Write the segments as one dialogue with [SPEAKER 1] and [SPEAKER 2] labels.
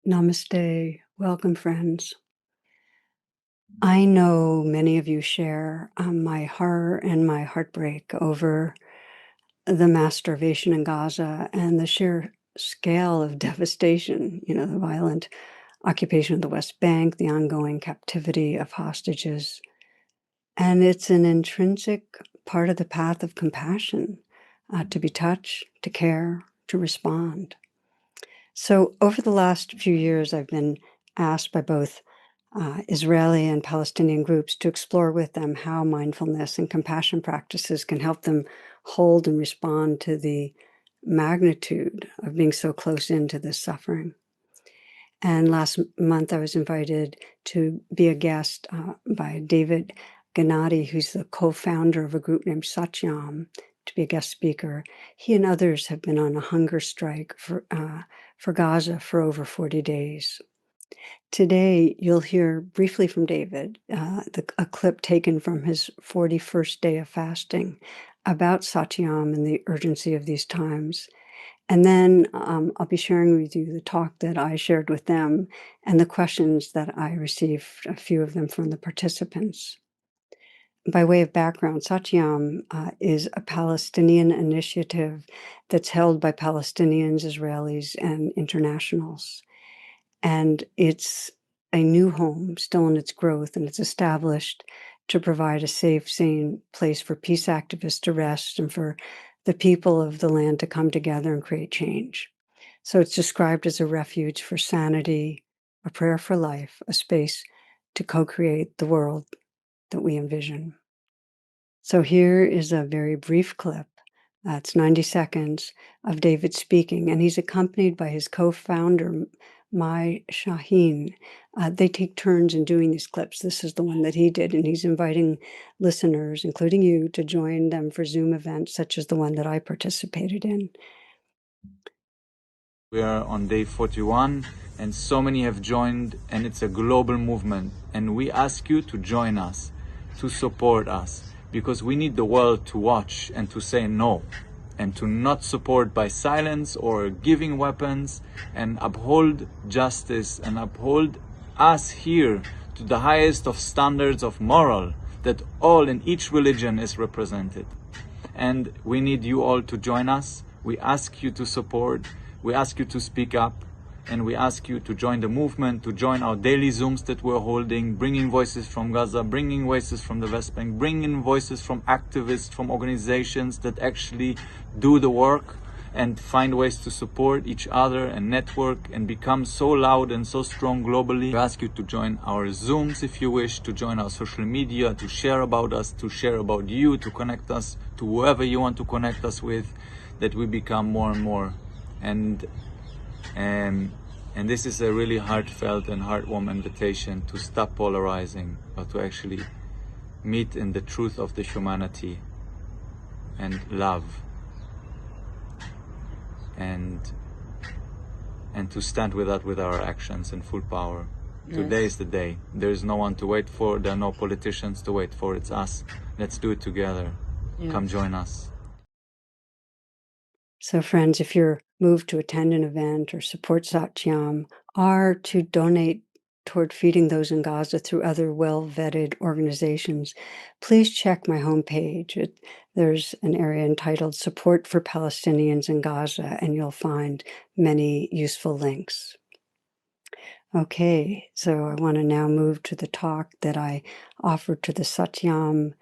[SPEAKER 1] Namaste. Welcome, friends. I know many of you share my horror and my heartbreak over the mass starvation in Gaza and the sheer scale of devastation, the violent occupation of the West Bank, the ongoing captivity of hostages. And it's an intrinsic part of the path of compassion, to be touched, to care, to respond. So over the last few years, I've been asked by both Israeli and Palestinian groups to explore with them how mindfulness and compassion practices can help them hold and respond to the magnitude of being so close into this suffering. And last month, I was invited to be a guest by David Gennady, who's the co-founder of a group named Satyam, to be a guest speaker. He and others have been on a hunger strike for Gaza for over 40 days. Today, you'll hear briefly from David, a clip taken from his 41st day of fasting about Satyam and the urgency of these times. And then I'll be sharing with you the talk that I shared with them and the questions that I received, a few of them from the participants. By way of background, Satyam is a Palestinian initiative that's held by Palestinians, Israelis, and internationals. And it's a new home, still in its growth, and it's established to provide a safe, sane place for peace activists to rest and for the people of the land to come together and create change. So it's described as a refuge for sanity, a prayer for life, a space to co-create the world that we envision. So here is a very brief clip. It's 90 seconds of David speaking, and he's accompanied by his co-founder, Mai Shaheen. They take turns in doing these clips. This is the one that he did, and he's inviting listeners, including you, to join them for Zoom events such as the one that I participated in.
[SPEAKER 2] We are on day 41 and so many have joined, and it's a global movement, and we ask you to join us, to support us, because we need the world to watch and to say no, and to not support by silence or giving weapons, and uphold justice and uphold us here to the highest of standards of moral that all in each religion is represented. And we need you all to join us. We ask you to support, we ask you to speak up, and we ask you to join the movement, to join our daily Zooms that we're holding, bringing voices from Gaza, bringing voices from the West Bank, bringing voices from activists, from organizations that actually do the work and find ways to support each other and network and become so loud and so strong globally. We ask you to join our Zooms if you wish, to join our social media, to share about us, to share about you, to connect us to whoever you want to connect us with, that we become more and more. And this is a really heartfelt and heartwarming invitation to stop polarizing, but to actually meet in the truth of the humanity and love, and to stand with that with our actions in full power. Yes. Today is the day. There is no one to wait for. There are no politicians to wait for. It's us. Let's do it together. Yes. Come join us.
[SPEAKER 1] So friends, if you're moved to attend an event or support Satyam, or to donate toward feeding those in Gaza through other well-vetted organizations, please check my homepage. There's an area entitled Support for Palestinians in Gaza, and you'll find many useful links. Okay, so I want to now move to the talk that I offered to the Satyam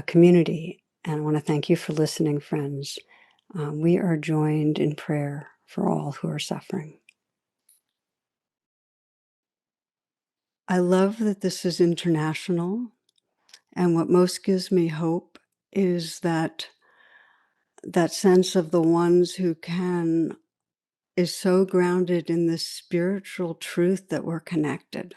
[SPEAKER 1] community, and I want to thank you for listening, friends. We are joined in prayer for all who are suffering. I love that this is international, and what most gives me hope is that sense of the ones who can is so grounded in this spiritual truth that we're connected.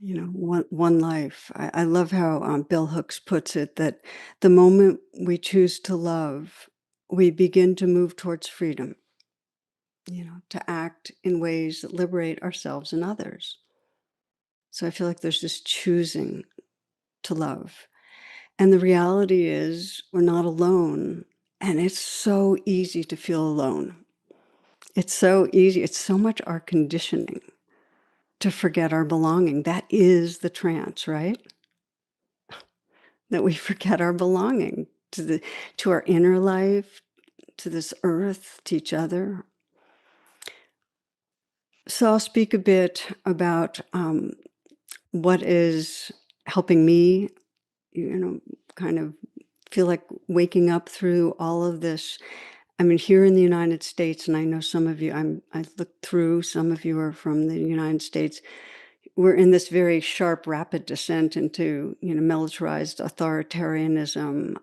[SPEAKER 1] One life. I love how Bill Hooks puts it, that the moment we choose to love, we begin to move towards freedom, to act in ways that liberate ourselves and others. So I feel like there's this choosing to love. And the reality is we're not alone. And it's so easy to feel alone. It's so easy. It's so much our conditioning to forget our belonging. That is the trance, right? That we forget our belonging to our inner life, to this earth, to each other. So I'll speak a bit about what is helping me, kind of feel like waking up through all of this. I mean, here in the United States, and I know some of you, I looked through, some of you are from the United States. We're in this very sharp, rapid descent into, militarized authoritarianism.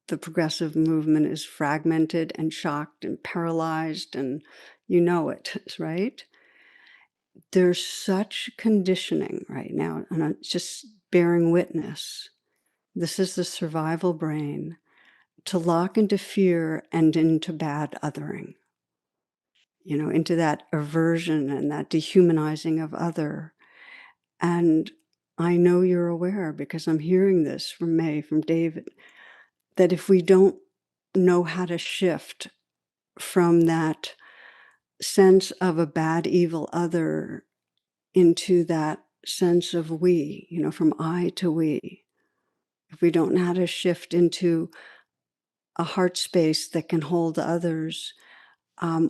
[SPEAKER 1] The progressive movement is fragmented and shocked and paralyzed, and you know it, right? There's such conditioning right now, and I'm just bearing witness. This is the survival brain to lock into fear and into bad othering, into that aversion and that dehumanizing of other. And I know you're aware because I'm hearing this from May, from David, that if we don't know how to shift from that sense of a bad, evil other into that sense of we, from I to we, if we don't know how to shift into a heart space that can hold others,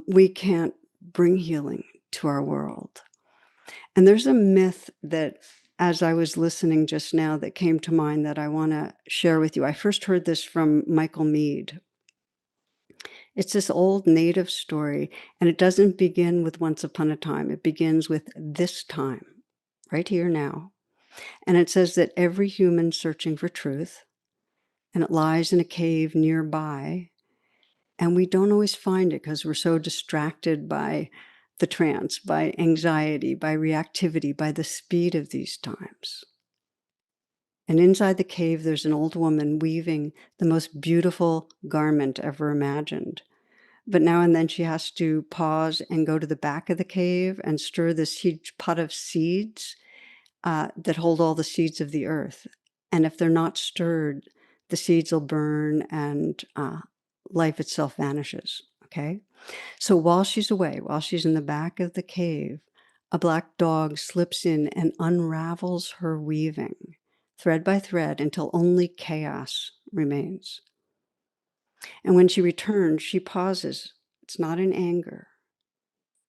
[SPEAKER 1] we can't bring healing to our world. And there's a myth that, as I was listening just now, that came to mind that I want to share with you. I first heard this from Michael Meade. It's this old native story, and it doesn't begin with once upon a time. It begins with this time, right here now. And it says that every human searching for truth, and it lies in a cave nearby, and we don't always find it because we're so distracted by the trance, by anxiety, by reactivity, by the speed of these times. And inside the cave, there's an old woman weaving the most beautiful garment ever imagined. But now and then she has to pause and go to the back of the cave and stir this huge pot of seeds that hold all the seeds of the earth. And if they're not stirred, the seeds will burn and life itself vanishes. Okay? So while she's away, while she's in the back of the cave, a black dog slips in and unravels her weaving, thread by thread, until only chaos remains. And when she returns, she pauses. It's not in anger.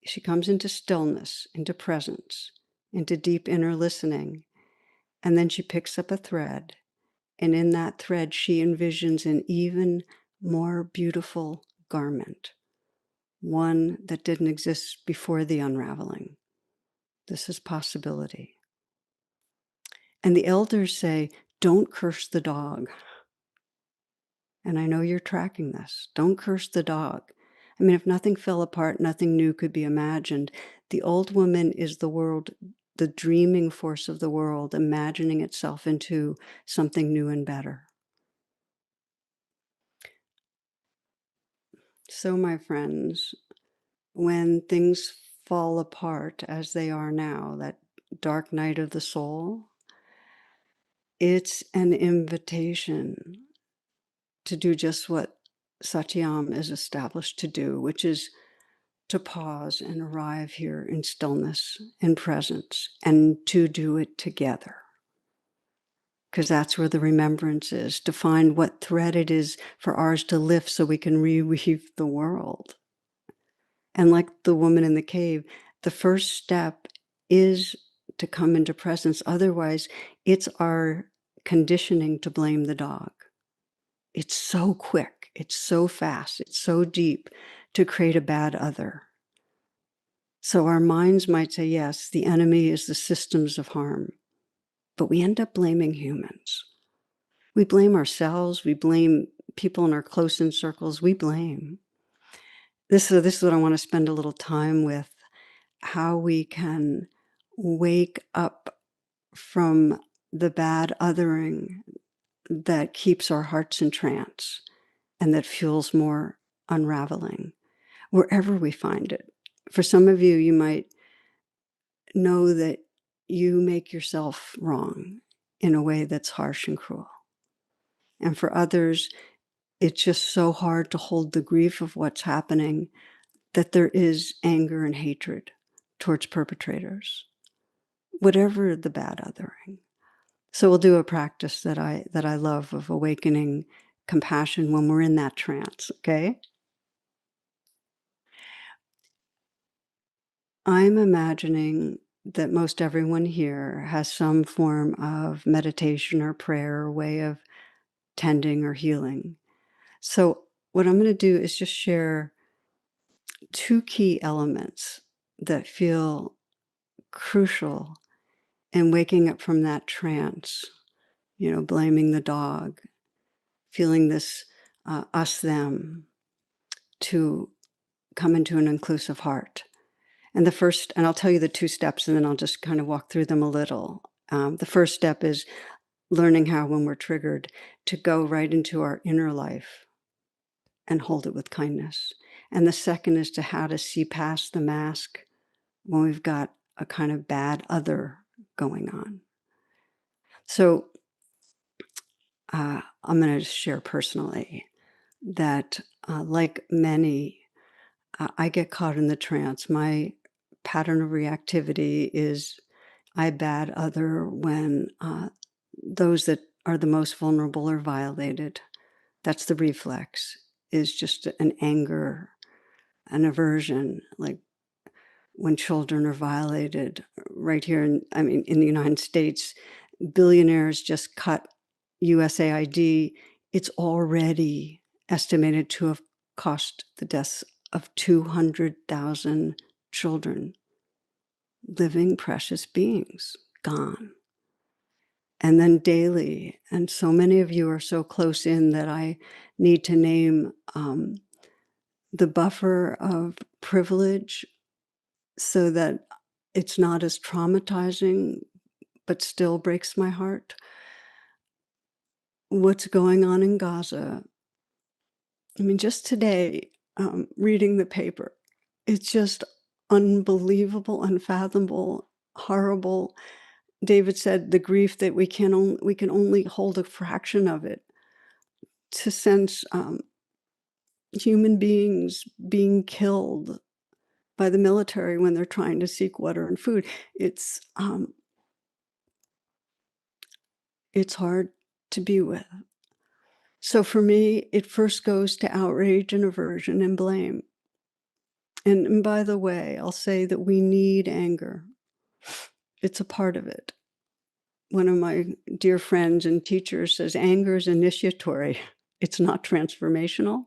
[SPEAKER 1] She comes into stillness, into presence, into deep inner listening. And then she picks up a thread. And in that thread, she envisions an even more beautiful garment, one that didn't exist before the unraveling. This is possibility. And the elders say, don't curse the dog. And I know you're tracking this. Don't curse the dog. I mean, if nothing fell apart, nothing new could be imagined. The old woman is the world, the dreaming force of the world, imagining itself into something new and better. So, my friends, when things fall apart as they are now, that dark night of the soul, it's an invitation to do just what Satyam is established to do, which is to pause and arrive here in stillness and presence, and to do it together. Because that's where the remembrance is, to find what thread it is for ours to lift so we can reweave the world. And like the woman in the cave, the first step is to come into presence. Otherwise, it's our conditioning to blame the dog. It's so quick, it's so fast, it's so deep to create a bad other. So our minds might say, yes, the enemy is the systems of harm, but we end up blaming humans. We blame ourselves, we blame people in our close-in circles, we blame. This is what I want to spend a little time with, how we can wake up from the bad othering that keeps our hearts in trance and that fuels more unraveling, wherever we find it. For some of you, you might know that you make yourself wrong in a way that's harsh and cruel. And for others, it's just so hard to hold the grief of what's happening that there is anger and hatred towards perpetrators, whatever the bad othering. So we'll do a practice that I love of awakening compassion when we're in that trance, okay? I'm imagining that most everyone here has some form of meditation or prayer or way of tending or healing. So what I'm going to do is just share two key elements that feel crucial in waking up from that trance, blaming the dog, feeling this us, them, to come into an inclusive heart. And I'll tell you the two steps and then I'll just kind of walk through them a little. The first step is learning how, when we're triggered, to go right into our inner life and hold it with kindness. And the second is how to see past the mask when we've got a kind of bad other going on. So I'm going to share personally that, like many, I get caught in the trance. My pattern of reactivity is I bad other when those that are the most vulnerable are violated. That's the reflex, is just an anger, an aversion, like when children are violated right here in the United States, billionaires just cut USAID. It's already estimated to have cost the deaths of 200,000 children, living precious beings, gone. And then daily, and so many of you are so close in that I need to name the buffer of privilege so that it's not as traumatizing, but still breaks my heart. What's going on in Gaza? Just today, reading the paper, it's just unbelievable, unfathomable, horrible. David said the grief that we can only hold a fraction of it, to sense human beings being killed by the military when they're trying to seek water and food. It's hard to be with. So for me, it first goes to outrage and aversion and blame. And by the way, I'll say that we need anger. It's a part of it. One of my dear friends and teachers says anger is initiatory. It's not transformational,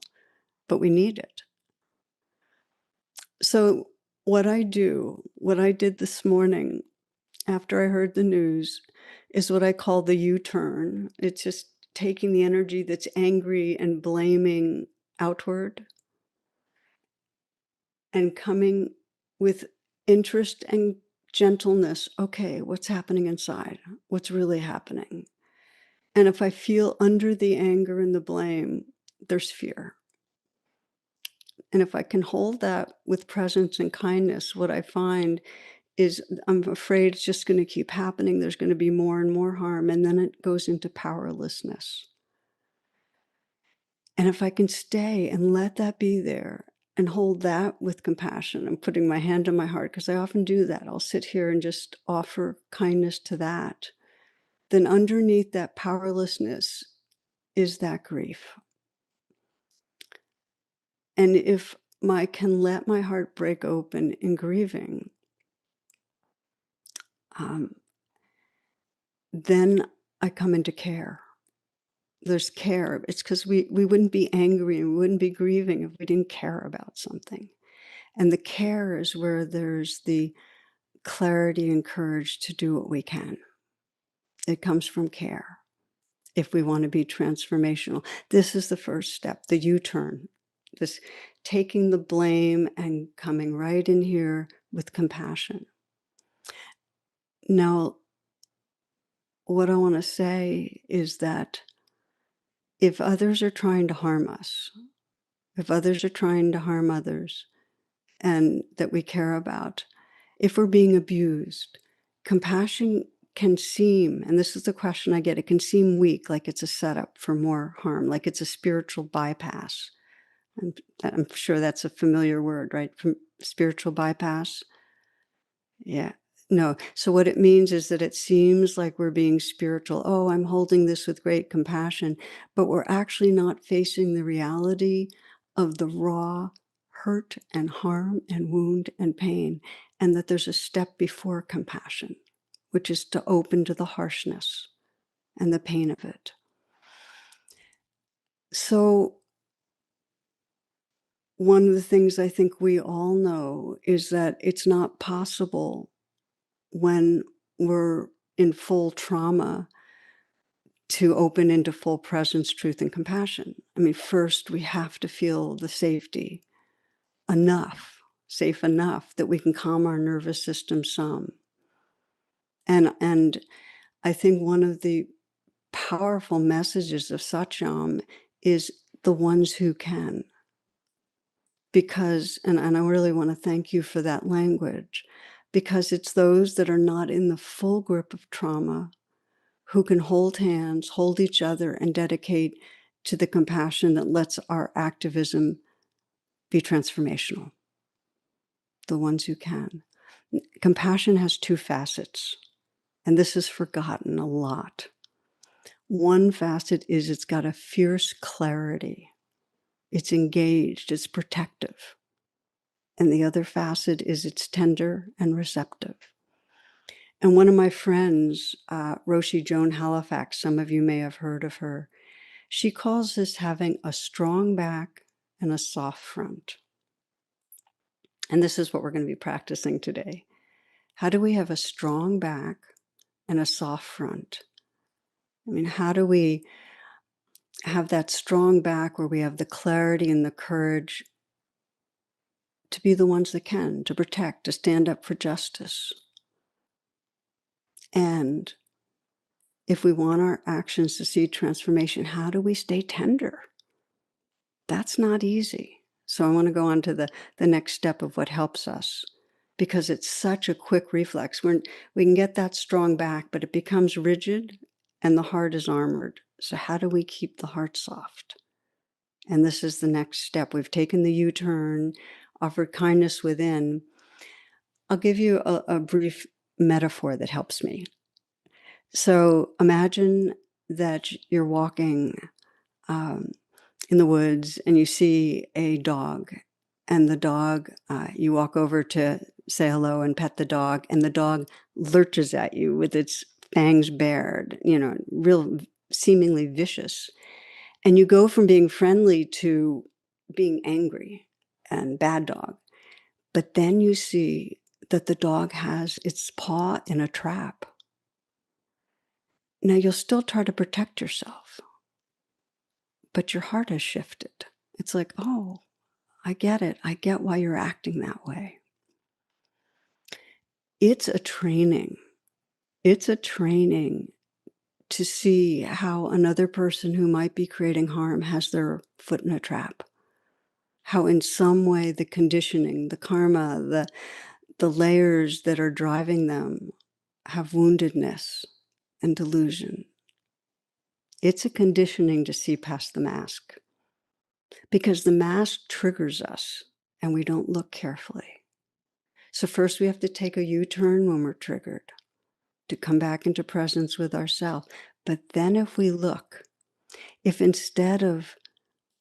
[SPEAKER 1] but we need it. So what I did this morning after I heard the news, is what I call the U-turn. It's just taking the energy that's angry and blaming outward and coming with interest and gentleness. Okay, what's happening inside? What's really happening? And if I feel under the anger and the blame, there's fear. And if I can hold that with presence and kindness, what I find is I'm afraid it's just going to keep happening. There's going to be more and more harm. And then it goes into powerlessness. And if I can stay and let that be there and hold that with compassion, I'm putting my hand on my heart because I often do that. I'll sit here and just offer kindness to that. Then underneath that powerlessness is that grief. And if I can let my heart break open in grieving, then I come into care. There's care. It's because we wouldn't be angry and we wouldn't be grieving if we didn't care about something. And the care is where there's the clarity and courage to do what we can. It comes from care if we want to be transformational. This is the first step, the U-turn, this taking the blame and coming right in here with compassion. Now, what I want to say is that if others are trying to harm us, if others are trying to harm others and that we care about, if we're being abused, compassion can seem, and this is the question I get, it can seem weak, like it's a setup for more harm, like it's a spiritual bypass. I'm sure that's a familiar word, right? From spiritual bypass. Yeah. No. So what it means is that it seems like we're being spiritual. Oh, I'm holding this with great compassion, but we're actually not facing the reality of the raw hurt and harm and wound and pain, and that there's a step before compassion, which is to open to the harshness and the pain of it. So one of the things I think we all know is that it's not possible when we're in full trauma to open into full presence, truth, and compassion. I mean, first we have to feel the safety enough, safe enough that we can calm our nervous system some. And I think one of the powerful messages of Satyam is the ones who can. Because, and I really want to thank you for that language, because it's those that are not in the full grip of trauma who can hold hands, hold each other, and dedicate to the compassion that lets our activism be transformational. The ones who can. Compassion has two facets, and this is forgotten a lot. One facet is it's got a fierce clarity. It's engaged, it's protective. And the other facet is it's tender and receptive. And one of my friends, Roshi Joan Halifax, some of you may have heard of her, she calls this having a strong back and a soft front. And this is what we're going to be practicing today. How do we have a strong back and a soft front? I mean, how do we have that strong back where we have the clarity and the courage to be the ones that can, to protect, to stand up for justice? And if we want our actions to see transformation, how do we stay tender? That's not easy. So I want to go on to the next step of what helps us, because it's such a quick reflex. We can get that strong back, but it becomes rigid and the heart is armored. So how do we keep the heart soft? And this is the next step. We've taken the U-turn, offered kindness within. I'll give you a brief metaphor that helps me. So imagine that you're walking in the woods and you see a dog, and the dog, you walk over to say hello and pet the dog, and the dog lurches at you with its fangs bared, real seemingly vicious. And you go from being friendly to being angry and bad dog. But then you see that the dog has its paw in a trap. Now you'll still try to protect yourself, but your heart has shifted. It's like, oh, I get it. I get why you're acting that way. It's a training. It's a training to see how another person who might be creating harm has their foot in a trap. How in some way the conditioning, the karma, the layers that are driving them have woundedness and delusion. It's a conditioning to see past the mask, because the mask triggers us and we don't look carefully. So first we have to take a U-turn when we're triggered, to come back into presence with ourselves. But then if we look, if instead of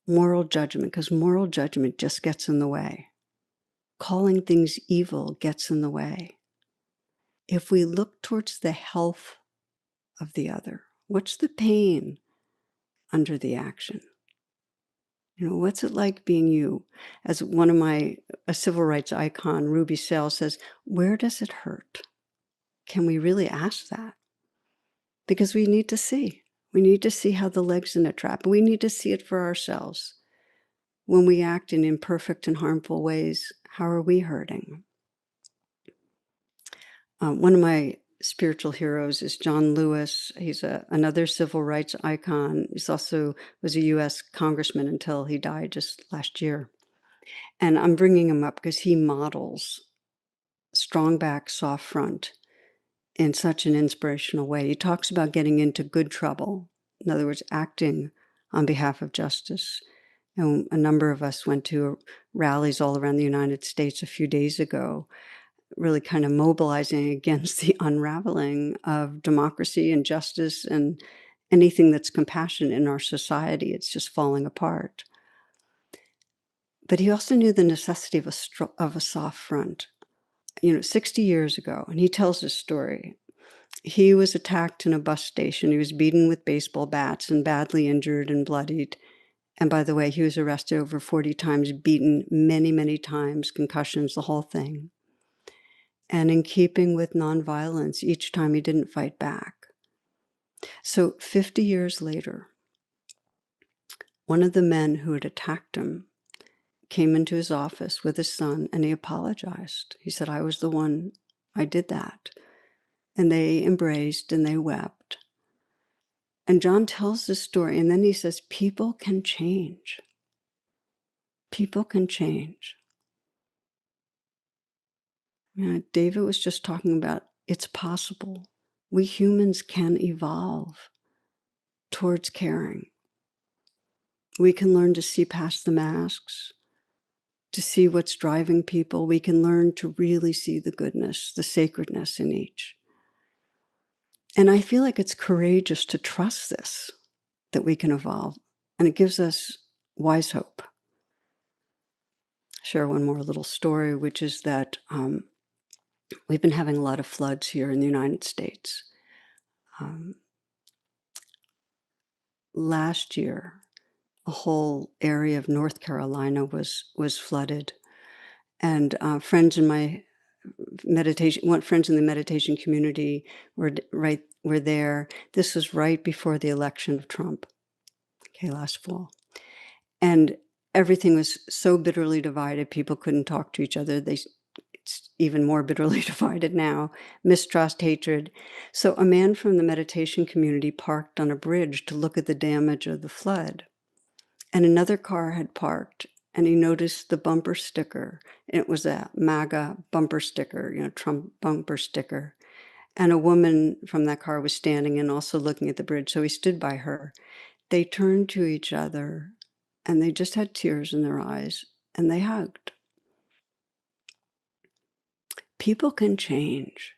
[SPEAKER 1] moral judgment, because moral judgment just gets in the way, calling things evil gets in the way. If we look towards the health of the other, what's the pain under the action? What's it like being you? As one of a civil rights icon, Ruby Sale, says, where does it hurt? Can we really ask that? Because we need to see. We need to see how the leg's in a trap. We need to see it for ourselves. When we act in imperfect and harmful ways, how are we hurting? One of my spiritual heroes is John Lewis. He's another civil rights icon. He's also was a U.S. congressman until he died just last year. And I'm bringing him up because he models strong back, soft front in such an inspirational way. He talks about getting into good trouble. In other words, acting on behalf of justice. And a number of us went to rallies all around the United States a few days ago, really kind of mobilizing against the unraveling of democracy and justice and anything that's compassion in our society. It's just falling apart. But he also knew the necessity of a soft front. 60 years ago, and he tells this story. He was attacked in a bus station. He was beaten with baseball bats and badly injured and bloodied. And by the way, he was arrested over 40 times, beaten many, many times, concussions, the whole thing. And in keeping with nonviolence, each time he didn't fight back. So 50 years later, one of the men who had attacked him came into his office with his son, and he apologized. He said, I was the one, I did that. And they embraced and they wept. And John tells this story, and then he says, people can change. People can change. David was just talking about it's possible. We humans can evolve towards caring. We can learn to see past the masks, to see what's driving people. We can learn to really see the goodness, the sacredness in each. And I feel like it's courageous to trust this, that we can evolve. And it gives us wise hope. Share one more little story, which is that we've been having a lot of floods here in the United States. Last year, a whole area of North Carolina was flooded, and friends in my friends in the meditation community were there. This was right before the election of Trump, last fall, and everything was so bitterly divided. People couldn't talk to each other. It's even more bitterly divided now, mistrust, hatred. So a man from the meditation community parked on a bridge to look at the damage of the flood. And another car had parked, and he noticed the bumper sticker. It was a MAGA bumper sticker, Trump bumper sticker. And a woman from that car was standing and also looking at the bridge, so he stood by her. They turned to each other, and they just had tears in their eyes, and they hugged. People can change.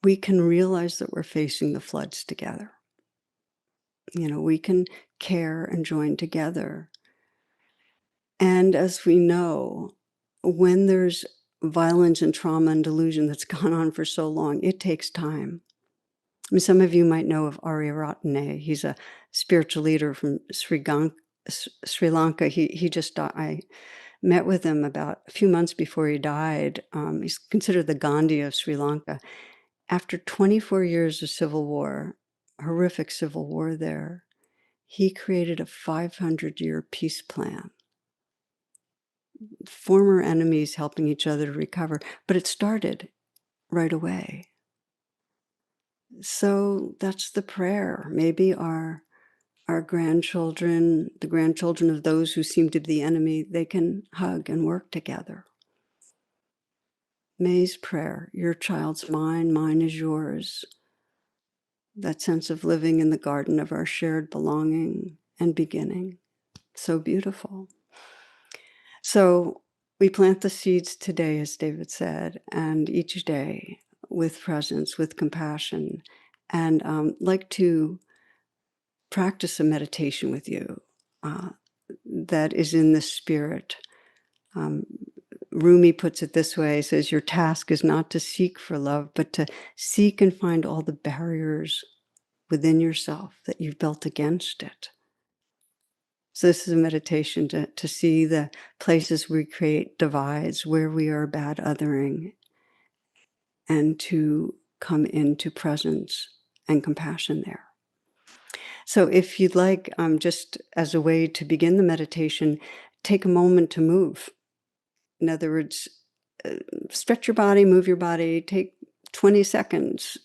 [SPEAKER 1] We can realize that we're facing the floods together. We can care and join together. And as we know, when there's violence and trauma and delusion that's gone on for so long, it takes time. I mean, some of you might know of Arya Ratne. He's a spiritual leader from Sri Lanka. He just died. I met with him about a few months before he died. He's considered the Gandhi of Sri Lanka. After 24 years of civil war, horrific civil war there, he created a 500-year peace plan. Former enemies helping each other to recover, but it started right away. So that's the prayer. Maybe our grandchildren, the grandchildren of those who seem to be the enemy, they can hug and work together. May's prayer, your child's mine, mine is yours. That sense of living in the garden of our shared belonging and beginning. So beautiful. So we plant the seeds today, as David said, and each day with presence, with compassion, and like to practice a meditation with you that is in the spirit. Rumi puts it this way, he says, your task is not to seek for love, but to seek and find all the barriers within yourself that you've built against it. So this is a meditation to see the places we create divides, where we are bad othering, and to come into presence and compassion there. So if you'd like, just as a way to begin the meditation, take a moment to move. In other words, stretch your body, move your body, take 20 seconds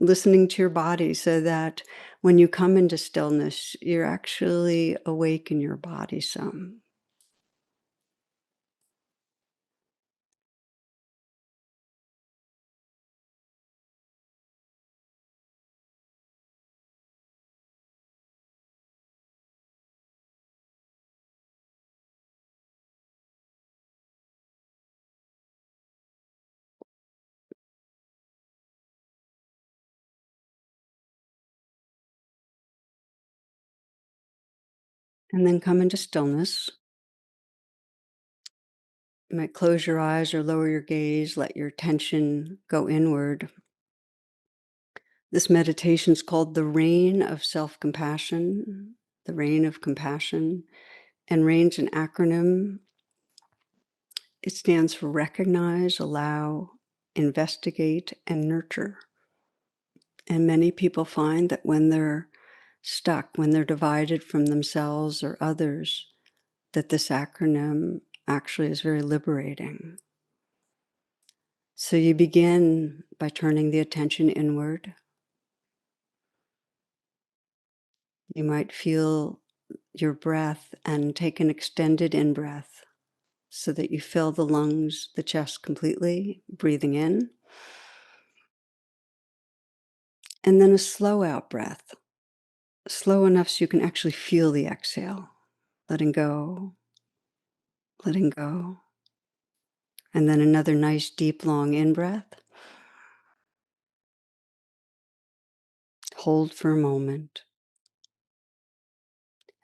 [SPEAKER 1] listening to your body so that when you come into stillness, you're actually awake in your body some. And then come into stillness. You might close your eyes or lower your gaze, let your attention go inward. This meditation is called the Rain of Self-Compassion, the Rain of Compassion. And RAIN's an acronym. It stands for recognize, allow, investigate, and nurture. And many people find that when they're stuck, when they're divided from themselves or others, that this acronym actually is very liberating. So you begin by turning the attention inward. You might feel your breath and take an extended in-breath so that you fill the lungs, the chest completely, breathing in. And then a slow out breath, slow enough so you can actually feel the exhale, letting go, letting go. And then another nice, deep, long in-breath. Hold for a moment.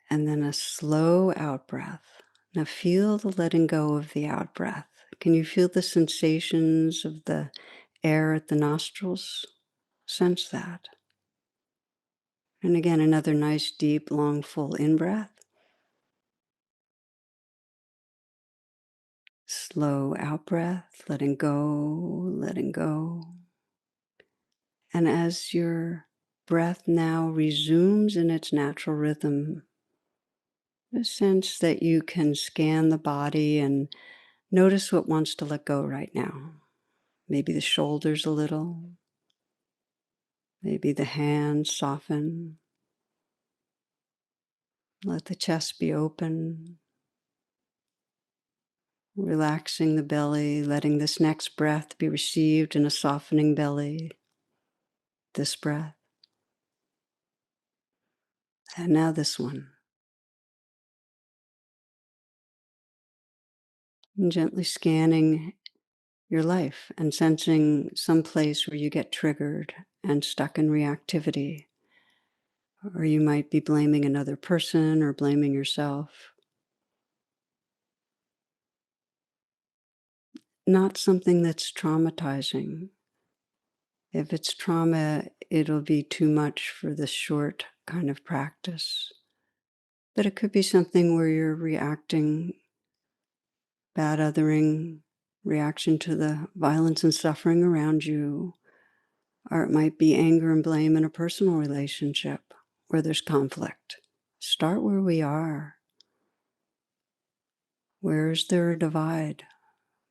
[SPEAKER 1] And then a slow out breath. Now feel the letting go of the out breath. Can you feel the sensations of the air at the nostrils? Sense that. And again, another nice, deep, long, full in-breath. Slow out breath, letting go, letting go. And as your breath now resumes in its natural rhythm, the sense that you can scan the body and notice what wants to let go right now. Maybe the shoulders a little, maybe the hands soften. Let the chest be open, relaxing the belly, letting this next breath be received in a softening belly. This breath. And now this one. And gently scanning your life and sensing some place where you get triggered and stuck in reactivity. Or you might be blaming another person or blaming yourself. Not something that's traumatizing. If it's trauma, it'll be too much for this short kind of practice. But it could be something where you're reacting, bad othering, reaction to the violence and suffering around you. Or it might be anger and blame in a personal relationship where there's conflict. Start where we are. Where is there a divide?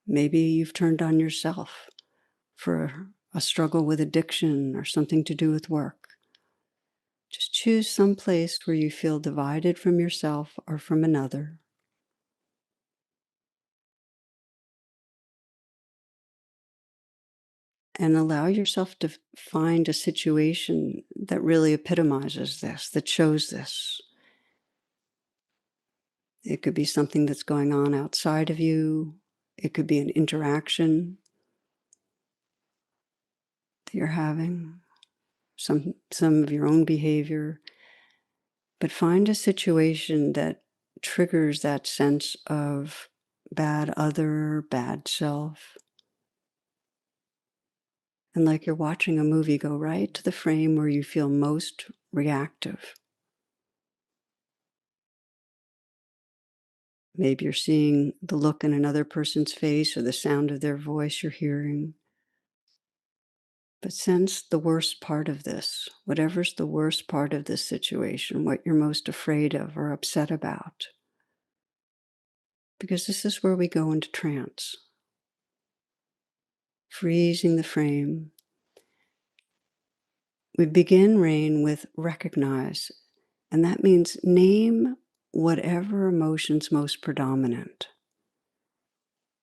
[SPEAKER 1] Maybe you've turned on yourself for a struggle with addiction or something to do with work. Just choose some place where you feel divided from yourself or from another. And allow yourself to find a situation that really epitomizes this, that shows this. It could be something that's going on outside of you. It could be an interaction that you're having, some of your own behavior. But find a situation that triggers that sense of bad other, bad self. And like you're watching a movie, go right to the frame where you feel most reactive. Maybe you're seeing the look in another person's face or the sound of their voice you're hearing. But sense the worst part of this, whatever's the worst part of this situation, what you're most afraid of or upset about. Because this is where we go into trance. Freezing the frame. We begin RAIN with recognize, and that means name whatever emotion's most predominant.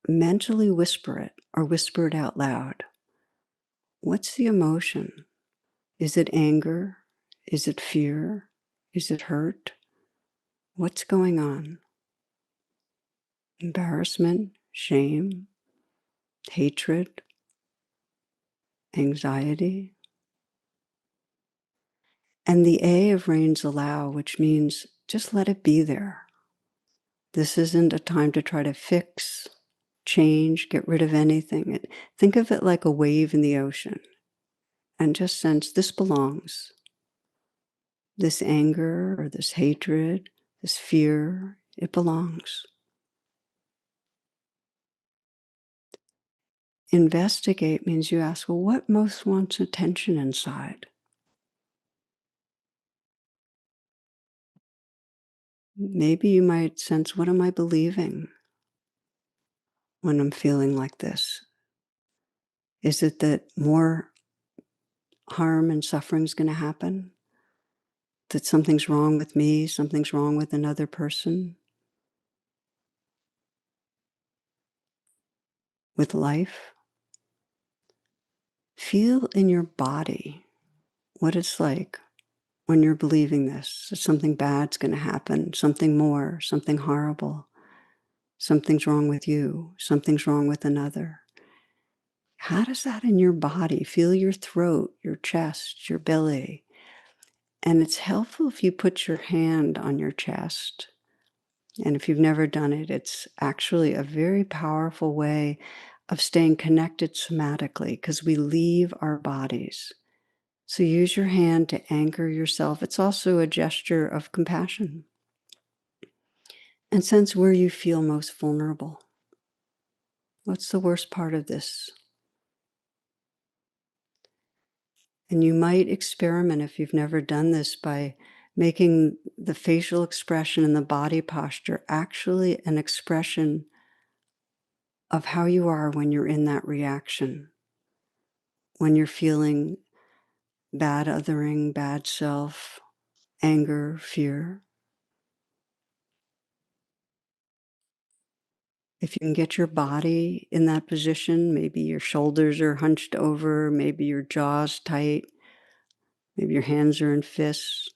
[SPEAKER 1] Mentally whisper it or whisper it out loud. What's the emotion? Is it anger? Is it fear? Is it hurt? What's going on? Embarrassment, shame, hatred, anxiety. And the A of RAIN's allow, which means Just let it be there. This isn't a time to try to fix, change, get rid of anything. Think of it like a wave in the ocean and just sense this belongs. This anger or this hatred, this fear, it belongs. Investigate means you ask, well, what most wants attention inside? Maybe you might sense, what am I believing when I'm feeling like this? Is it that more harm and suffering is going to happen? That something's wrong with me, something's wrong with another person, with life? Feel in your body what it's like when you're believing this, that something bad's going to happen, something more, something horrible, something's wrong with you, something's wrong with another. How does that in your body? Feel your throat, your chest, your belly. And it's helpful if you put your hand on your chest. And if you've never done it, it's actually a very powerful way of staying connected somatically because we leave our bodies. So use your hand to anchor yourself. It's also a gesture of compassion. And sense where you feel most vulnerable. What's the worst part of this? And you might experiment, if you've never done this, by making the facial expression and the body posture actually an expression of how you are when you're in that reaction, when you're feeling bad othering, bad self, anger, fear. If you can get your body in that position, maybe your shoulders are hunched over, maybe your jaw's tight, maybe your hands are in fists,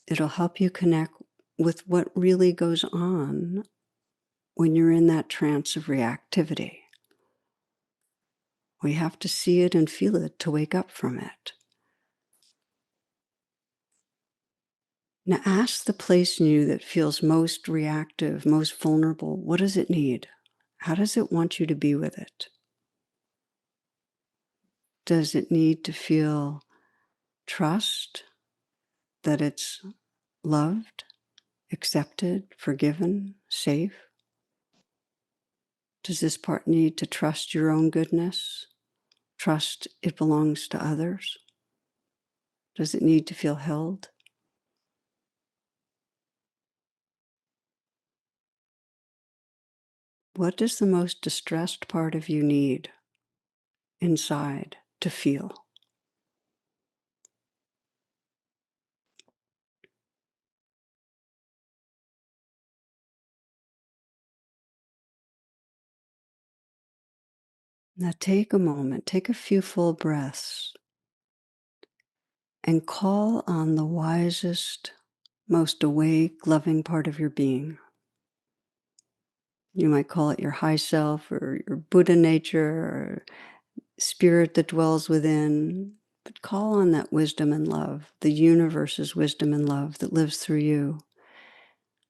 [SPEAKER 1] it'll help you connect with what really goes on when you're in that trance of reactivity. We have to see it and feel it to wake up from it. Now ask the place in you that feels most reactive, most vulnerable, what does it need? How does it want you to be with it? Does it need to feel trust that it's loved, accepted, forgiven, safe? Does this part need to trust your own goodness? Trust it belongs to others? Does it need to feel held? What does the most distressed part of you need inside to feel? Now take a moment, take a few full breaths, and call on the wisest, most awake, loving part of your being. You might call it your high self or your Buddha nature or spirit that dwells within, but call on that wisdom and love, the universe's wisdom and love that lives through you.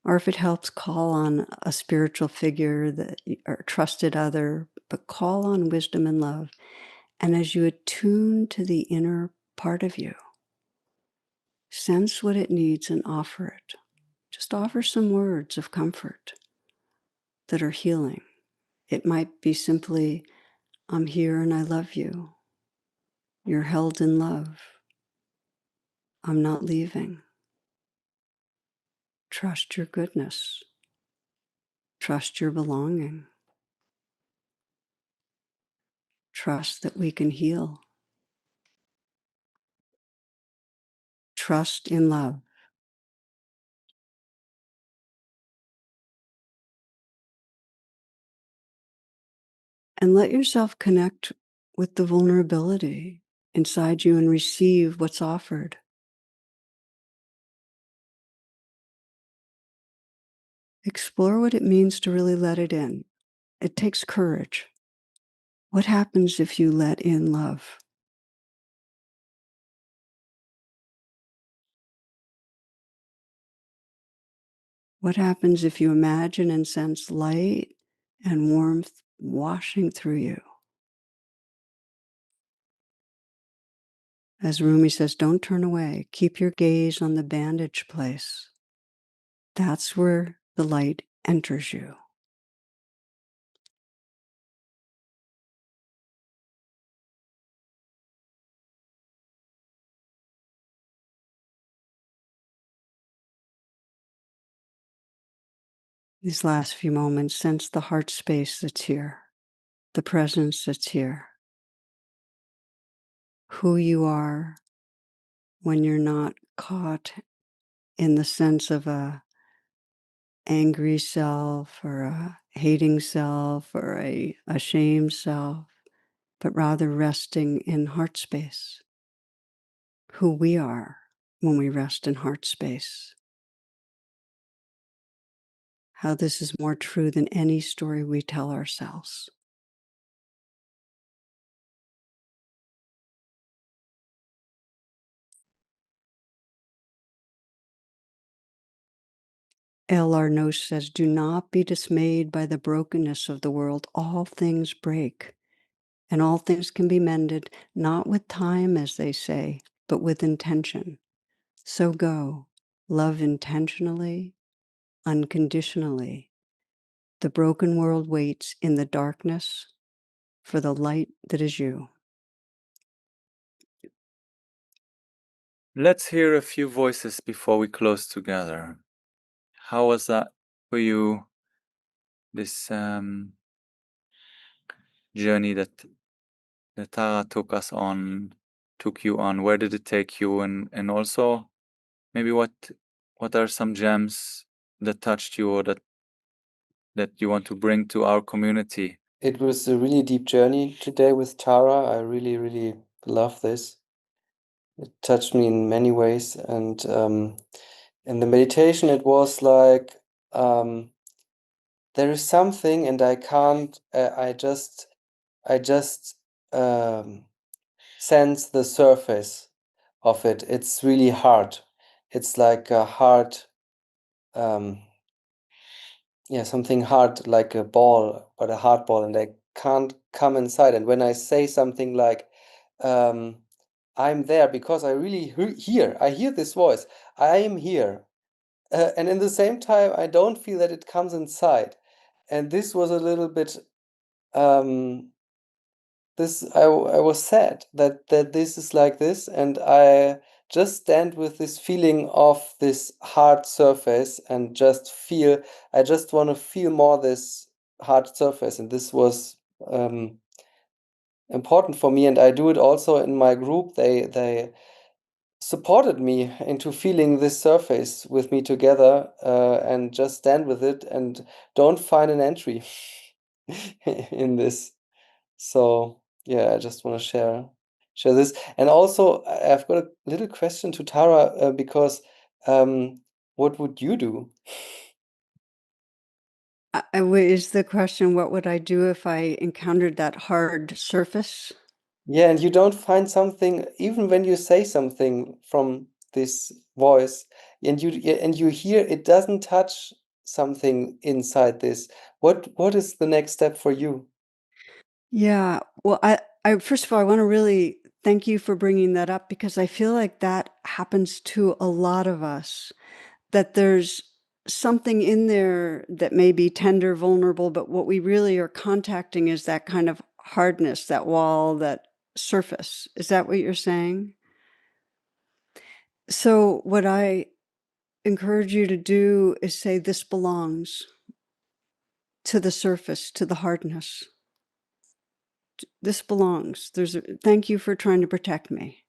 [SPEAKER 1] Or if it helps, call on a spiritual figure or a trusted other, but call on wisdom and love. And as you attune to the inner part of you, sense what it needs and offer it. Just offer some words of comfort that are healing. It might be simply, I'm here and I love you. You're held in love. I'm not leaving. Trust your goodness. Trust your belonging. Trust that we can heal. Trust in love. And let yourself connect with the vulnerability inside you and receive what's offered. Explore what it means to really let it in. It takes courage. What happens if you let in love? What happens if you imagine and sense light and warmth washing through you? As Rumi says, don't turn away. Keep your gaze on the bandage place. That's where the light enters you. These last few moments, sense the heart space that's here, the presence that's here, who you are when you're not caught in the sense of a angry self or a hating self or a ashamed self, but rather resting in heart space, who we are when we rest in heart space. How this is more true than any story we tell ourselves. L. Arnault says, do not be dismayed by the brokenness of the world. All things break, and all things can be mended, not with time, as they say, but with intention. So go, love intentionally, unconditionally. The broken world waits in the darkness for the light that is you.
[SPEAKER 2] Let's hear a few voices before we close together. How was that for you, this journey that Tara took you on? Where did it take you? And also maybe what are some gems that touched you or that you want to bring to our community?
[SPEAKER 3] It was a really deep journey today with Tara. I really, really love this. It touched me in many ways. And in the meditation, it was like there is something, and I can't. I just sense the surface of it. It's really hard. It's like a hard. Yeah, something hard like a ball, but a hard ball, and I can't come inside. And when I say something like, I'm there because I really I hear this voice, I am here. And in the same time, I don't feel that it comes inside. And this was a little bit, I was sad that this is like this, and I just stand with this feeling of this hard surface and just feel. I just want to feel more this hard surface, and this was important for me. And I do it also in my group. They supported me into feeling this surface with me together, and just stand with it and don't find an entry in this. So yeah, I just want to share this. And also, I've got a little question to Tara, because what would you do?
[SPEAKER 1] Is the question, what would I do if I encountered that hard surface?
[SPEAKER 3] Yeah, and you don't find something, even when you say something from this voice, and you hear it doesn't touch something inside this. What is the next step for you?
[SPEAKER 1] Yeah. Well, I first of all, I want to really thank you for bringing that up, because I feel like that happens to a lot of us, that there's something in there that may be tender, vulnerable, but what we really are contacting is that kind of hardness, that wall, that surface. Is that what you're saying? So what I encourage you to do is say, this belongs to the surface, to the hardness. This belongs. Thank you for trying to protect me.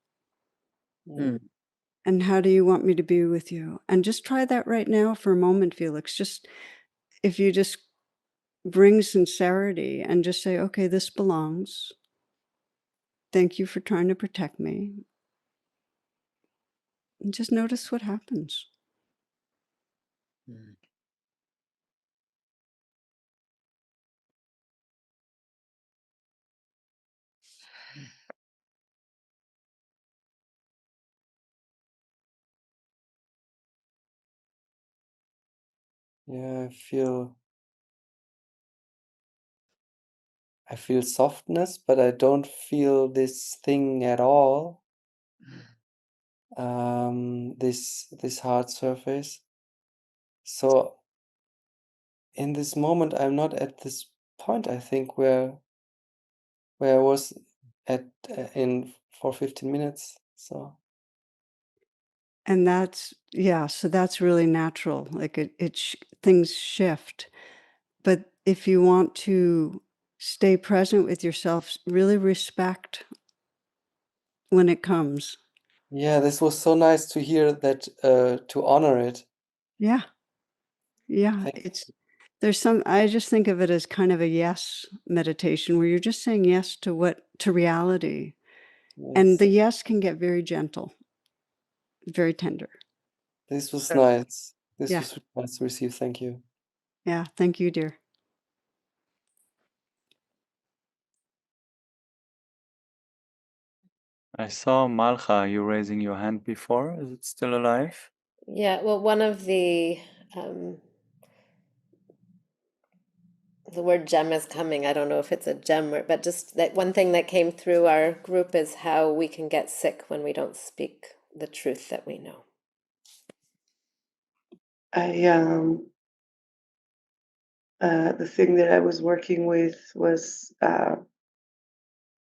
[SPEAKER 3] Mm.
[SPEAKER 1] And how do you want me to be with you? And just try that right now for a moment, Felix. Just if you just bring sincerity and just say, okay, this belongs. Thank you for trying to protect me. And just notice what happens.
[SPEAKER 3] Mm. Yeah, I feel softness, but I don't feel this thing at all. This hard surface. So in this moment, I'm not at this point, I think, where I was at in for 15 minutes. So
[SPEAKER 1] And that's yeah, so that's really natural, like, things shift. But if you want to stay present with yourself, really respect when it comes.
[SPEAKER 3] yeah, this was so nice to hear that, to honor it.
[SPEAKER 1] Yeah, yeah,
[SPEAKER 3] Thank
[SPEAKER 1] there's some I just think of it as kind of a yes meditation where you're just saying yes to reality, and
[SPEAKER 3] Yes.
[SPEAKER 1] the yes can get very gentle, very tender.
[SPEAKER 3] This was
[SPEAKER 1] So
[SPEAKER 3] nice. This
[SPEAKER 1] yeah,
[SPEAKER 3] was nice to receive. Thank you.
[SPEAKER 1] yeah, thank you, dear.
[SPEAKER 2] I saw Malcha, you raising your hand before. Is it still alive?
[SPEAKER 4] Yeah, well, one of the word gem is coming. I don't know if it's a gem or, but just that one thing that came through our group is how we can get sick when we don't speak the truth that we know.
[SPEAKER 5] The thing that I was working with was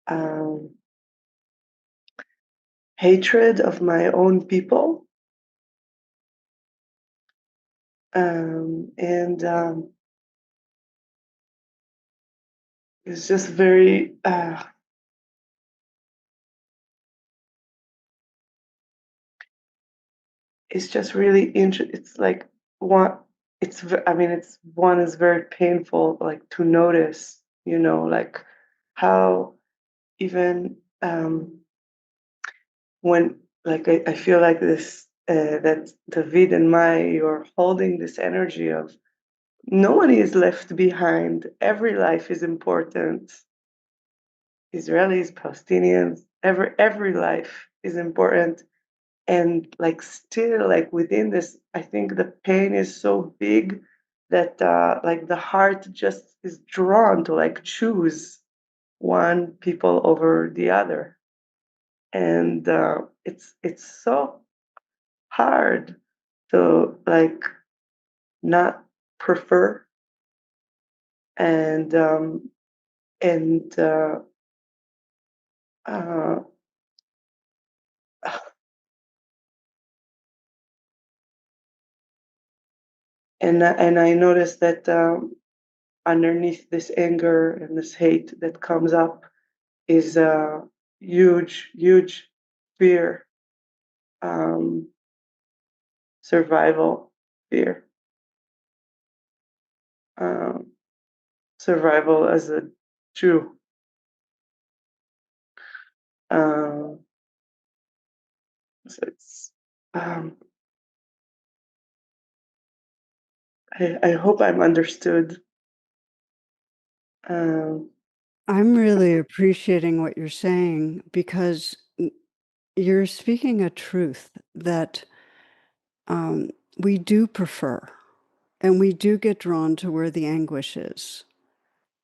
[SPEAKER 5] um, hatred of my own people, and it's just very. It's just really interesting. It's like one. I mean, it's one is very painful, like to notice. Like how even when like I feel like this that David and Mai, you're holding this energy of nobody is left behind. Every life is important. Israelis, Palestinians, every life is important. And like still like within this, I think the pain is so big that like the heart just is drawn to like choose one people over the other. And it's so hard to like not prefer and and uh, and I noticed that underneath this anger and this hate that comes up is a huge fear, um, survival fear, um, survival as a Jew. Um, so it's I hope I'm understood. Um,
[SPEAKER 1] I'm really appreciating what you're saying because you're speaking a truth that we do prefer, and we do get drawn to where the anguish is,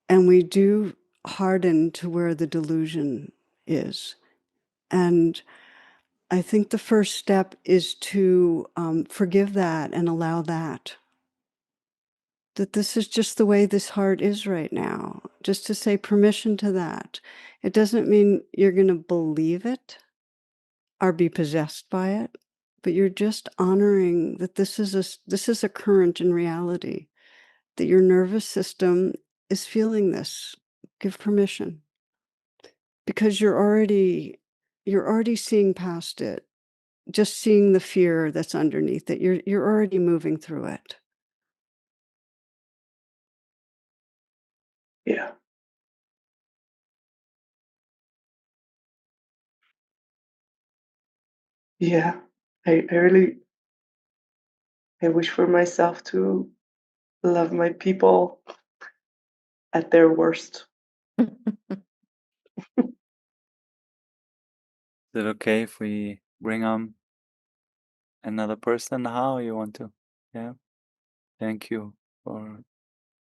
[SPEAKER 1] and we do harden to where the delusion is. And I think the first step is to forgive that and allow that this is just the way this heart is right now, just to say permission to that. It doesn't mean you're going to believe it or be possessed by it, but you're just honoring that this is a current in reality, that your nervous system is feeling this. Give permission, because you're already seeing past it, just seeing the fear that's underneath it. You're already moving through it.
[SPEAKER 5] yeah, yeah. I really I wish for myself to love my people at their worst.
[SPEAKER 2] Is it okay if we bring on another person? How you want to? Yeah. Thank you for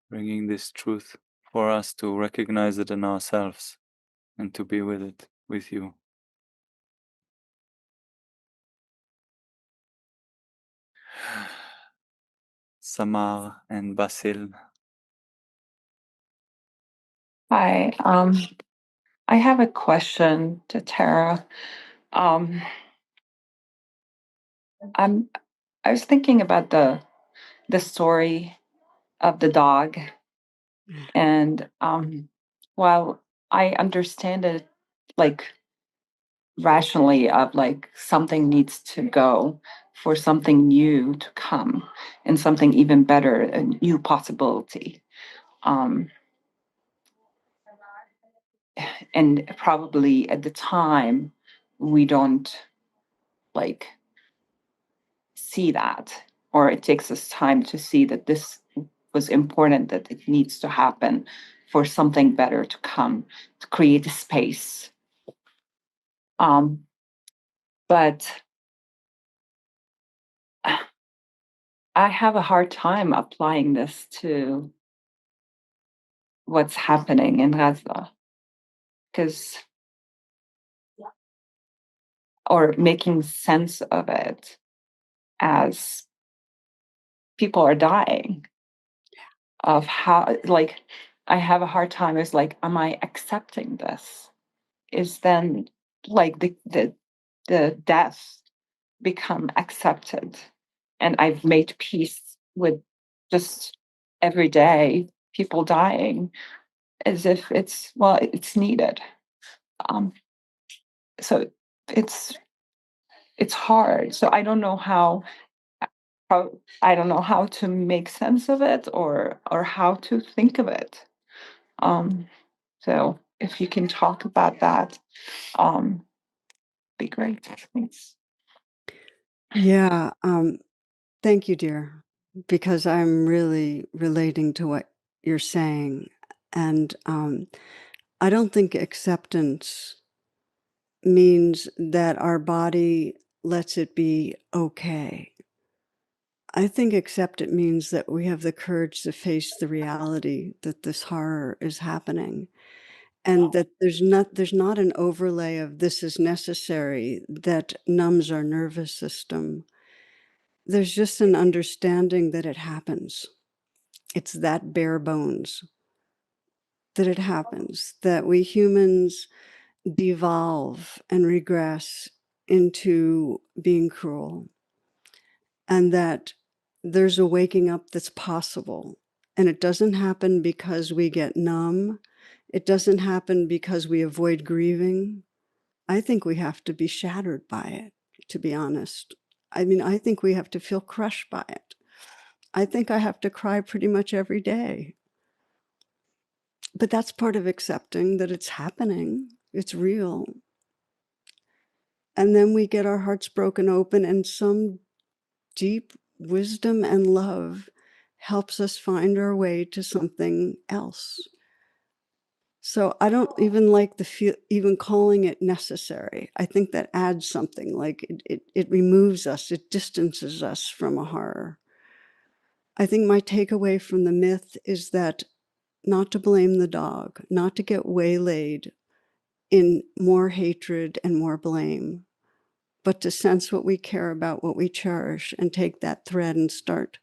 [SPEAKER 2] bringing this truth for us to recognize it in ourselves and to be with it, with you. Samar and Basil.
[SPEAKER 6] Hi, I have a question to Tara. Um, I was thinking about the story of the dog, and while I understand it, like rationally, of like something needs to go for something new to come, and something even better, a new possibility. And probably at the time, we don't like see that, or it takes us time to see that this was important, that it needs to happen for something better to come, to create a space. But I have a hard time applying this to what's happening in Gaza, because or making sense of it as people are dying, of how, like, I have a hard time. It's like, am I accepting this? Is then like the death become accepted, and I've made peace with just every day people dying as if it's, well, it's needed. So it's hard. So I don't know how I don't know how to make sense of it, or how to think of it. So if you can talk about that, be great. Thanks.
[SPEAKER 1] Yeah, thank you, dear, because I'm really relating to what you're saying. And I don't think acceptance means that our body lets it be okay. I think accept it means that we have the courage to face the reality that this horror is happening, and that there's not an overlay of this is necessary that numbs our nervous system. There's just an understanding that it happens. It's that bare bones that it happens, that we humans devolve and regress into being cruel, and that there's a waking up that's possible. And it doesn't happen because we get numb. It doesn't happen because we avoid grieving. I think we have to be shattered by it, to be honest. I mean, I think we have to feel crushed by it. I think I have to cry pretty much every day. But that's part of accepting that it's happening. It's real. And then we get our hearts broken open, and some deep wisdom and love helps us find our way to something else. So I don't even like even calling it necessary. I think that adds something, like it removes us, it distances us from a horror. I think my takeaway from the myth is that not to blame the dog, not to get waylaid in more hatred and more blame, but to sense what we care about, what we cherish, and take that thread and start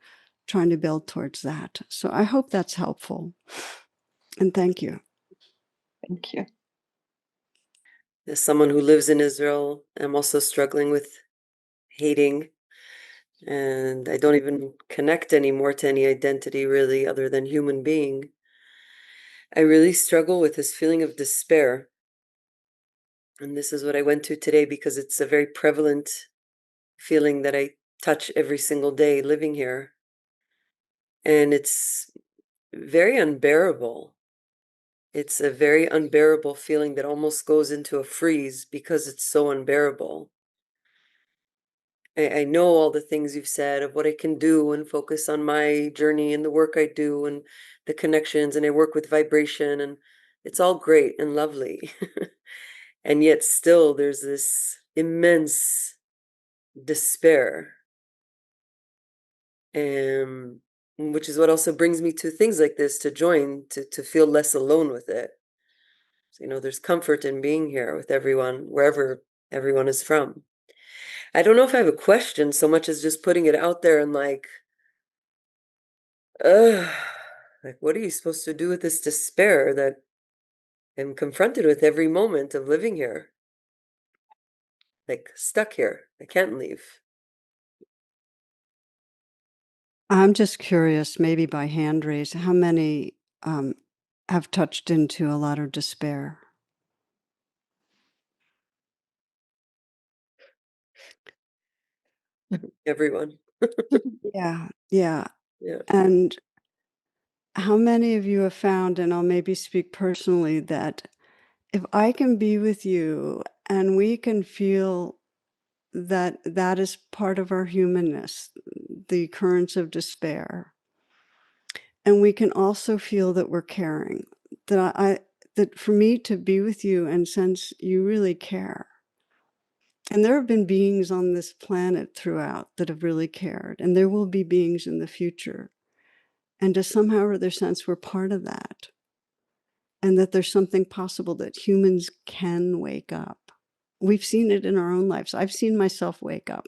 [SPEAKER 1] trying to build towards that. So I hope that's helpful. And thank you.
[SPEAKER 6] Thank you.
[SPEAKER 7] As someone who lives in Israel, I'm also struggling with hating, and I don't even connect anymore to any identity really other than human being. I really struggle with this feeling of despair. And this is what I went to today because it's a very prevalent feeling that I touch every single day living here. And it's very unbearable. It's a very unbearable feeling that almost goes into a freeze because it's so unbearable. I know all the things you've said of what I can do and focus on my journey and the work I do and the connections, and I work with vibration, and it's all great and lovely. And yet still there's this immense despair. which is what also brings me to things like this, to join, to feel less alone with it. So, there's comfort in being here with everyone, wherever everyone is from. I don't know if I have a question so much as just putting it out there and like, what are you supposed to do with this despair that I'm confronted with every moment of living here? Like, stuck here. I can't leave.
[SPEAKER 1] I'm just curious, maybe by hand raise, how many have touched into a lot of despair?
[SPEAKER 7] Everyone.
[SPEAKER 1] Yeah, yeah.
[SPEAKER 7] Yeah.
[SPEAKER 1] And how many of you have found, and I'll maybe speak personally, that if I can be with you and we can feel that that is part of our humanness, the currents of despair, and we can also feel that we're caring, that for me to be with you and sense you really care. And there have been beings on this planet throughout that have really cared, and there will be beings in the future. And to somehow or other sense we're part of that, and that there's something possible that humans can wake up. We've seen it in our own lives. I've seen myself wake up.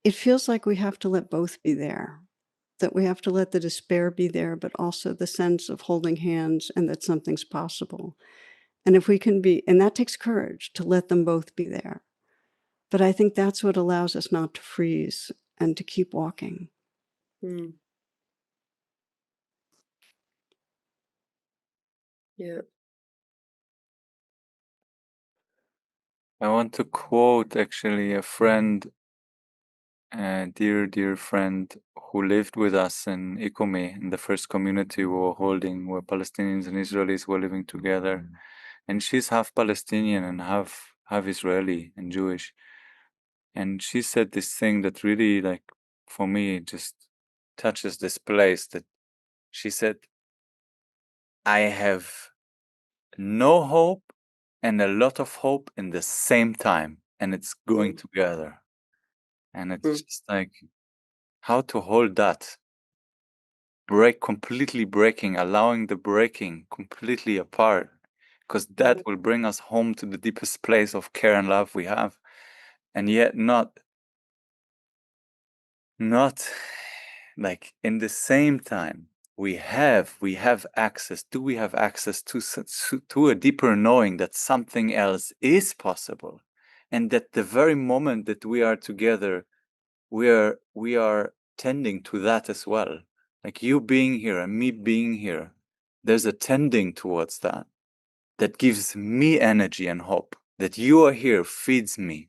[SPEAKER 1] It feels like we have to let both be there, that we have to let the despair be there, but also the sense of holding hands and that something's possible. And if we can be, and that takes courage to let them both be there. But I think that's what allows us not to freeze and to keep walking.
[SPEAKER 7] Hmm. Yeah.
[SPEAKER 2] I want to quote actually a friend, a dear friend who lived with us in Ikome, in the first community we were holding, where Palestinians and Israelis were living together. And she's half Palestinian and half Israeli and Jewish. And she said this thing that really, like, for me, just touches this place. That she said, I have no hope and a lot of hope in the same time, and it's going together. And it's just like how to hold that, completely breaking, allowing the breaking completely apart, because that will bring us home to the deepest place of care and love we have, and yet not like in the same time we have access. Do we have access to a deeper knowing that something else is possible, and that the very moment that we are together, we are tending to that as well. Like you being here and me being here, there's a tending towards that gives me energy and hope. That you are here feeds me.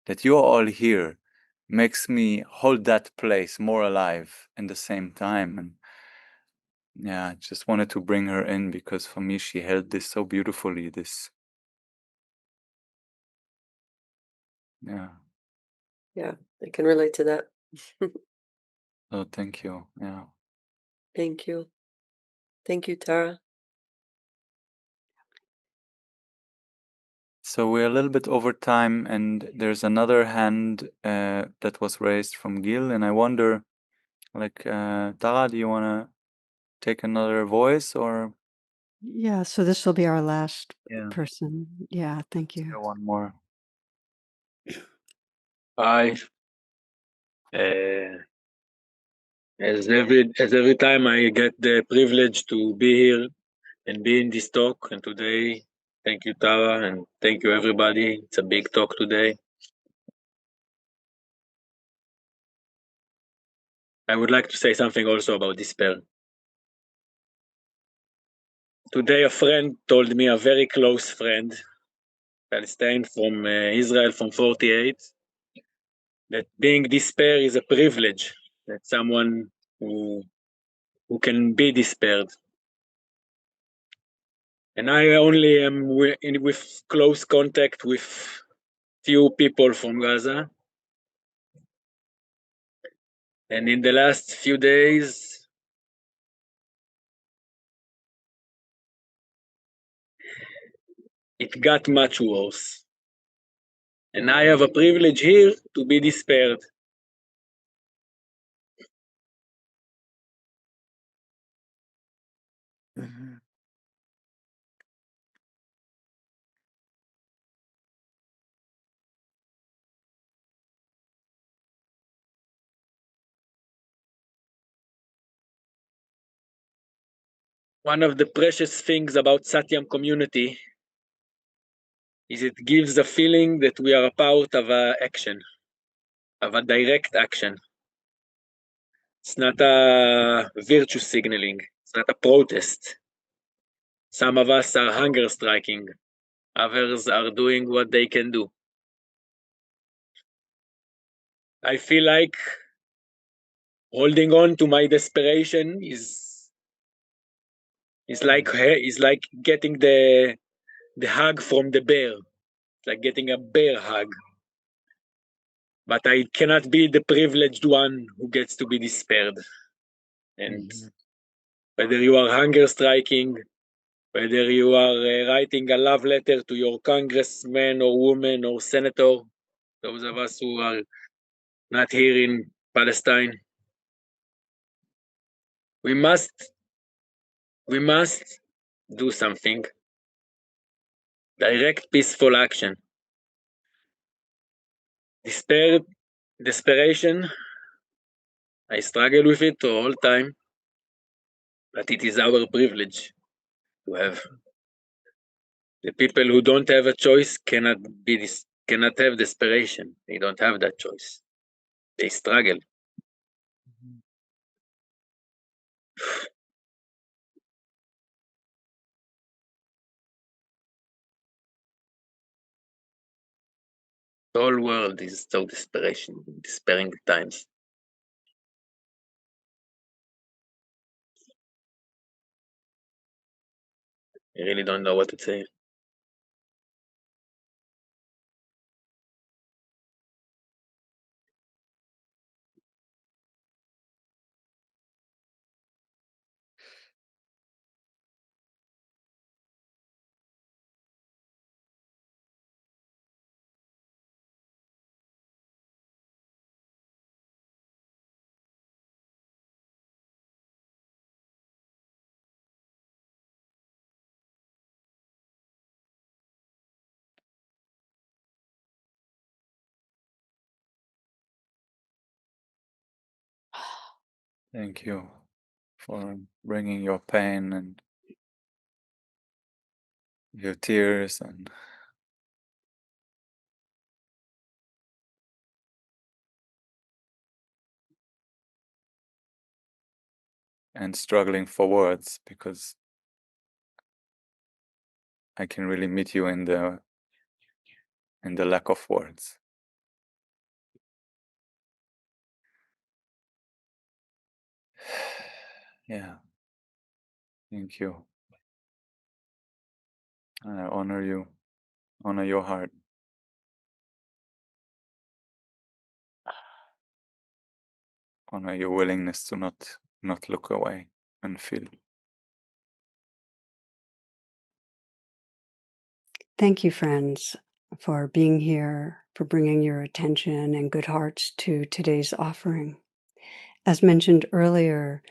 [SPEAKER 2] That you're all here makes me hold that place more alive in the same time. And yeah, I just wanted to bring her in because for me she held this so beautifully. Yeah.
[SPEAKER 7] Yeah, I can relate to that.
[SPEAKER 2] Oh, thank you. Yeah.
[SPEAKER 7] Thank you. Thank you, Tara.
[SPEAKER 2] So we're a little bit over time, and there's another hand that was raised from Gil, and I wonder, like, Tara, do you want to take another voice or?
[SPEAKER 1] Yeah, so this will be our last
[SPEAKER 2] Yeah.
[SPEAKER 1] person. Yeah, thank you.
[SPEAKER 2] One more.
[SPEAKER 8] Hi. Uh, as every time I get the privilege to be here and be in this talk, and today, thank you, Tara, and thank you, everybody. It's a big talk today. I would like to say something also about despair. Today, a friend told me, a very close friend, Palestine from Israel from 48, that being despair is a privilege, that someone who can be despaired. And I only am with close contact with few people from Gaza. And in the last few days, it got much worse. And I have a privilege here to be despaired. one of the precious things about Satyam community is it gives a feeling that we are a part of a action, of a direct action. It's not a virtue signaling. It's not a protest. Some of us are hunger striking. Others are doing what they can do. I feel like holding on to my desperation is like getting the hug from the bear. It's like getting a bear hug. But I cannot be the privileged one who gets to be despaired. And whether you are hunger striking, whether you are writing a love letter to your congressman or woman or senator, those of us who are not here in Palestine, we must do something. Direct peaceful action. Desperation, I struggle with it all the time, but it is our privilege to have. The people who don't have a choice cannot have desperation. They don't have that choice. They struggle. The whole world is so despairing times. I really don't know what to say.
[SPEAKER 2] Thank you for bringing your pain and your tears and struggling for words, because I can really meet you in the lack of words. Yeah. Thank you. I honor you, honor your heart. Honor your willingness to not look away and feel.
[SPEAKER 1] Thank you, friends, for being here, for bringing your attention and good hearts to today's offering. As mentioned earlier,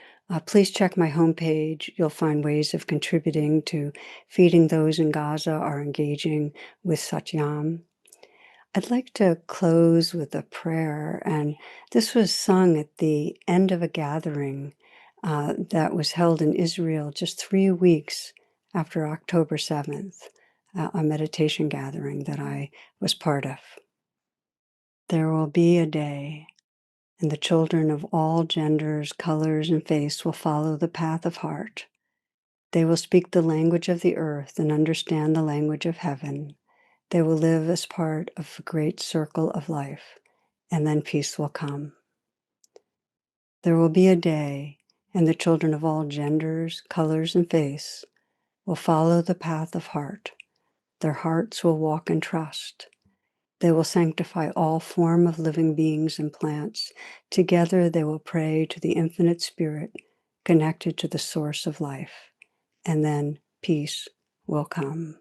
[SPEAKER 1] please check my homepage. You'll find ways of contributing to feeding those in Gaza or engaging with Satyam. I'd like to close with a prayer, and this was sung at the end of a gathering that was held in Israel just 3 weeks after October 7th, a meditation gathering that I was part of. There will be a day, and the children of all genders, colors, and faiths will follow the path of heart. They will speak the language of the earth and understand the language of heaven. They will live as part of a great circle of life, and then peace will come. There will be a day, and the children of all genders, colors, and faiths will follow the path of heart. Their hearts will walk in trust. They will sanctify all form of living beings and plants. Together they will pray to the infinite spirit connected to the source of life, and then peace will come.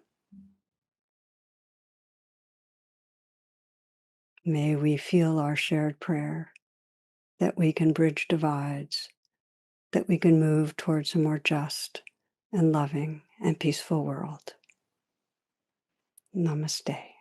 [SPEAKER 1] May we feel our shared prayer, that we can bridge divides, that we can move towards a more just and loving and peaceful world. Namaste.